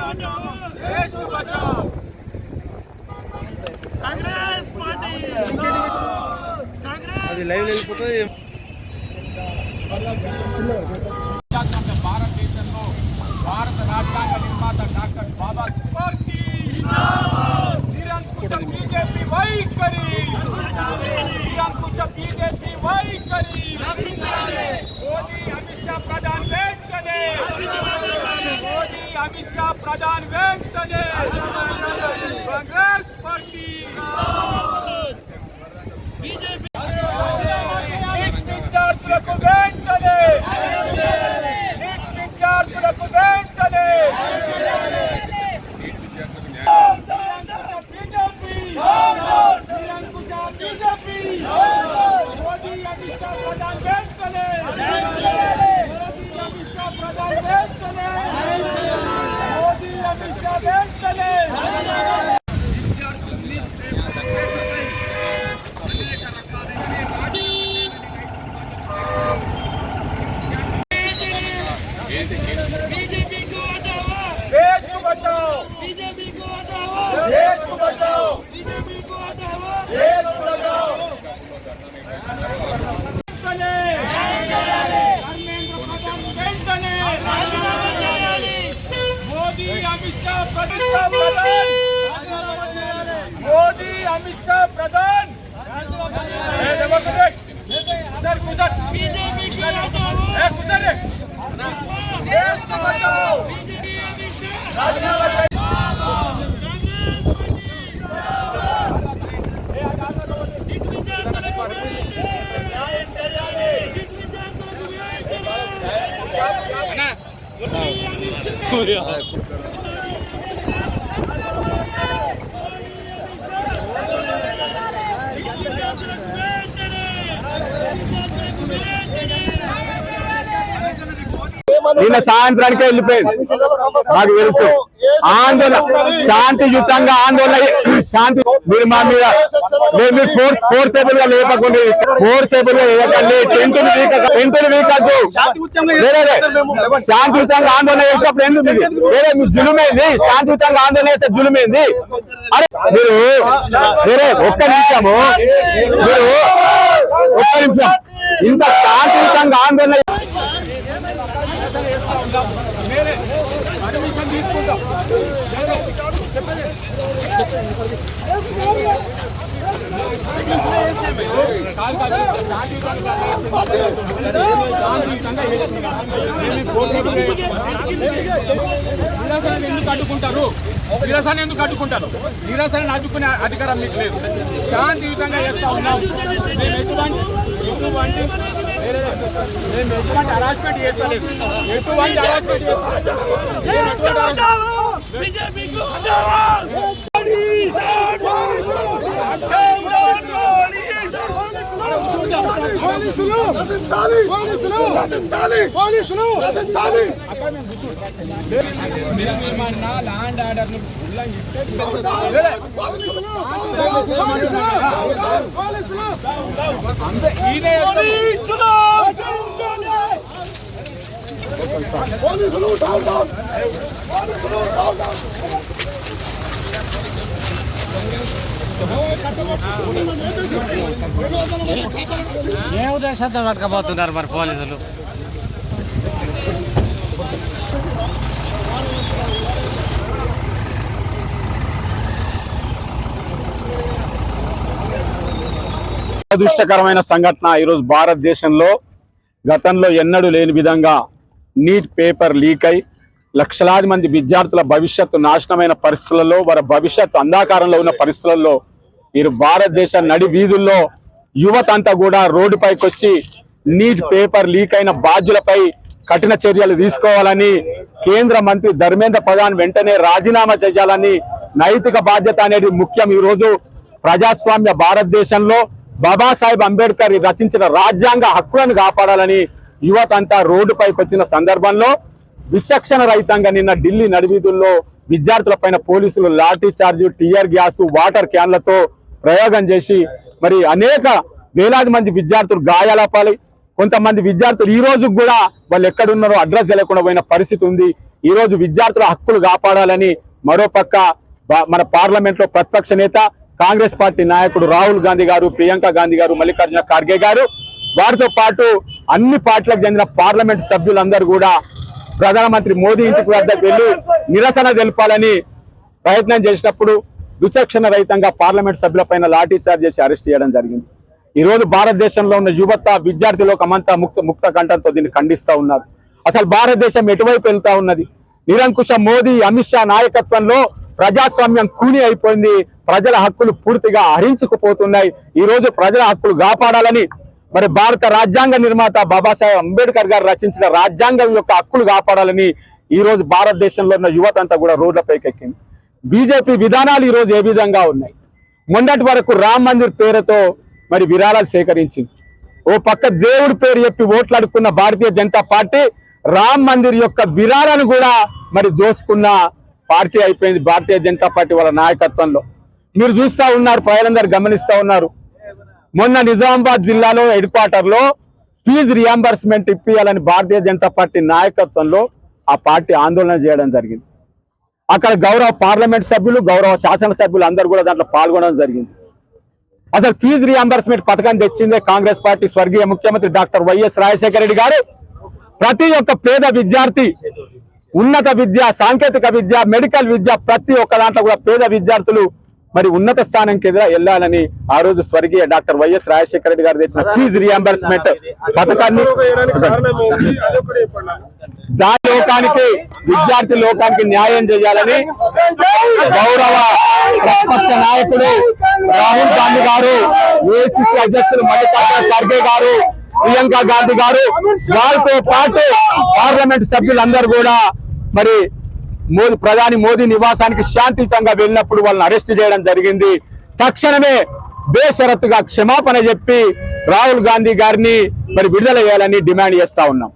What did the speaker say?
देश को बचाओ कांग्रेस पार्टी అది లైవ్ వెళ్ళిపోతుంది భారతదేశంలో భారత రాజ్యాంగ నిర్మాత డాక్టర్ బాబాసాహెబ్ నిరంకుశ బీజేపీ వైఖరి నిరంకుశ బీజేపీ వైఖరి మోదీ అమిత్ షా ప్రధాని వెంటనే మోదీ అమిత్ షా ప్రధాని వెంటనే కాంగ్రెస్ పార్టీ విద్యార్థులకు వెంటనే విద్యార్థులకు వెంటనే బీజేపీ నిరంకుశ బీజేపీ మోదీ అమిత్ షా ప్రధాని వెంటనే మోదీ అమిత్ షా ప్రధాని వెంటనే మోదీ అమిత్ షా వెంటనే बीजेपी को हटाओ देश को बचाओ बीजेपी को हटाओ देश को बचाओ बीजेपी को हटाओ देश को बचाओ मोदी अमित शाह प्रधान मोदी अमित शाह प्रधान बीजेपी को हटाओ देश को बचाओ बीजेपी अमित शाह నిన్న సాయంత్రానికే వెళ్ళిపోయింది. నాకు తెలుసు ఆందోళన శాంతియుతంగా శాంతి మీరు మా మీద మీరు ఫోర్సేబుల్ గా లేపకుండా ఫోర్సేబుల్ గా ఇవ్వకండి. టెంటులు వీకద్దు. శాంతియుతంగా ఆందోళన చేసినప్పుడు ఎందుకు వేరే మీ జులుమైంది? శాంతియుతంగా ఆందోళన చేస్తే జులుమైంది. అరే మీరు వేరే ఒక్క నిమిషం ఇంత శాంతియుతంగా ఆందోళన ఎందుకు అడ్డుకుంటారు? నిరసన ఎందుకు అడ్డుకుంటారు? నిరసన అడ్డుకునే అధికారం మీకు లేదు. శాంతియుతంగా చేస్తా ఉన్నాం. మేము ఎటువంటి హరాస్మెంట్ చేస్తలేదు. ఎటువంటి హరాస్మెంట్ बीजेपी को हटाओ ల్యాండ్ ఆర్డర్ ఉల్లంఘిస్తే ఏ ఉద్దేశంతో పట్టుకపోతున్నారు మరి పోలీసులు? దురదృష్టకరమైన సంఘటన ఈరోజు భారతదేశంలో గతంలో ఎన్నడూ లేని విధంగా నీట్ పేపర్ లీక్ అయి లక్షలాది మంది విద్యార్థుల భవిష్యత్తు నాశనమైన పరిస్థితులలో వారి భవిష్యత్తు అంధకారంలో ఉన్న పరిస్థితులలో మీరు భారతదేశ నడి వీధుల్లో యువత అంతా కూడా రోడ్డుపైకి వచ్చి నీట్ పేపర్ లీక్ అయిన బాధ్యులపై కఠిన చర్యలు తీసుకోవాలని కేంద్ర మంత్రి ధర్మేంద్ర ప్రధాన్ వెంటనే రాజీనామా చేయాలని నైతిక బాధ్యత అనేది ముఖ్యం. ఈరోజు ప్రజాస్వామ్య భారతదేశంలో బాబాసాహెబ్ అంబేద్కర్ రచించిన రాజ్యాంగ హక్కులను కాపాడాలని యువత అంతా రోడ్డుపైకి వచ్చిన సందర్భంలో విచక్షణ రహితంగా నిన్న ఢిల్లీ నడివీధుల్లో విద్యార్థుల పైన పోలీసులు lathi charge, tear gas, water క్యాన్లతో ప్రయోగం చేసి మరి అనేక వేలాది మంది విద్యార్థులు గాయాల పాలై కొంతమంది విద్యార్థులు ఈ రోజు కూడా వాళ్ళు ఎక్కడున్నారో అడ్రస్ తెలియకుండా పోయిన పరిస్థితి ఉంది. ఈ రోజు విద్యార్థుల హక్కులు కాపాడాలని మరోపక్క మన పార్లమెంట్ లో ప్రతిపక్ష నేత కాంగ్రెస్ పార్టీ నాయకుడు రాహుల్ గాంధీ గారు, ప్రియాంక గాంధీ గారు, మల్లికార్జున ఖార్గే గారు, వారితో పాటు అన్ని పార్టీలకు చెందిన పార్లమెంట్ సభ్యులందరూ కూడా ప్రధానమంత్రి మోదీ ఇంటికి వద్దకు వెళ్లి నిరసన తెలపాలని ప్రయత్నం చేసినప్పుడు విచక్షణ రహితంగా పార్లమెంట్ సభ్యులపైన లాఠీ చార్జ్ చేసి అరెస్ట్ చేయడం జరిగింది. ఈ రోజు భారతదేశంలో ఉన్న యువత, విద్యార్థి లోకమంతా ముక్త కంఠంతో దీన్ని ఖండిస్తా ఉన్నారు. అసలు భారతదేశం ఎటువైపు వెళ్తా ఉన్నది? నిరంకుశ మోదీ, అమిత్ షా నాయకత్వంలో ప్రజాస్వామ్యం కూని అయిపోయింది. ప్రజల హక్కులు పూర్తిగా హరించుకుపోతున్నాయి. ఈ రోజు ప్రజల హక్కులు కాపాడాలని మరి భారత రాజ్యాంగ నిర్మాత బాబాసాహెబ్ అంబేద్కర్ గారు రచించిన రాజ్యాంగం యొక్క హక్కులు కాపాడాలని ఈ రోజు భారతదేశంలో ఉన్న యువత అంతా కూడా రోడ్లపైకి ఎక్కింది. బీజేపీ విధానాలు ఈ రోజు ఏ విధంగా ఉన్నాయి? మొన్నటి వరకు రామ్ మందిర్ పేరుతో మరి విరాళాలు సేకరించింది. ఓ పక్క దేవుడి పేరు చెప్పి ఓట్లాడుకున్న భారతీయ జనతా పార్టీ రామ్ మందిర్ యొక్క విరాళాన్ని కూడా మరి దోసుకున్న పార్టీ అయిపోయింది భారతీయ జనతా పార్టీ వాళ్ళ నాయకత్వంలో. మీరు చూస్తా ఉన్నారు, ప్రజలందరూ గమనిస్తా ఉన్నారు. మొన్న నిజామాబాద్ జిల్లాలో హెడ్ క్వార్టర్ లో fee reimbursement ఇప్పియాలని Bharatiya Janata party నాయకత్వంలో ఆ పార్టీ ఆందోళన చేయడం జరిగింది. అక్కడ గౌరవ పార్లమెంట్ సభ్యులు, గౌరవ శాసనసభ్యులు అందరూ కూడా దాంట్లో పాల్గొనడం జరిగింది. అసలు ఫీజు రియంబర్స్మెంట్ పథకాన్ని తెచ్చిందే కాంగ్రెస్ పార్టీ, స్వర్గీయ ముఖ్యమంత్రి డాక్టర్ వైఎస్ రాజశేఖర రెడ్డి గారు. ప్రతి ఒక్క పేద విద్యార్థి ఉన్నత విద్య, సాంకేతిక విద్య, మెడికల్ విద్య ప్రతి ఒక్క దాంట్లో కూడా పేద విద్యార్థులు మరి ఉన్నత స్థానంకి వెళ్ళాలని ఆ రోజు స్వర్గీయ డాక్టర్ వైఎస్ రాజశేఖర రెడ్డి గారు తెచ్చిన ఫీజు రియంబర్స్మెంట్ పథకాన్ని దాని లోకానికి, విద్యార్థి లోకానికి న్యాయం చేయాలని గౌరవ ప్రతిపక్ష నాయకుడు రాహుల్ గాంధీ గారు, ఏఐసిసి అధ్యక్షులు మల్లికార్జున ఖార్గే గారు, ప్రియాంక గాంధీ గారు, వారితో పాటు పార్లమెంట్ సభ్యులందరూ కూడా మరి ప్రధాని మోదీ నివాసానికి శాంతియుతంగా వెళ్ళినప్పుడు వాళ్ళని అరెస్ట్ చేయడం జరిగింది. తక్షణమే బేషరతుగా క్షమాపణ చెప్పి రాహుల్ గాంధీ గారిని మరి విడుదల చేయాలని డిమాండ్ చేస్తా ఉన్నాం.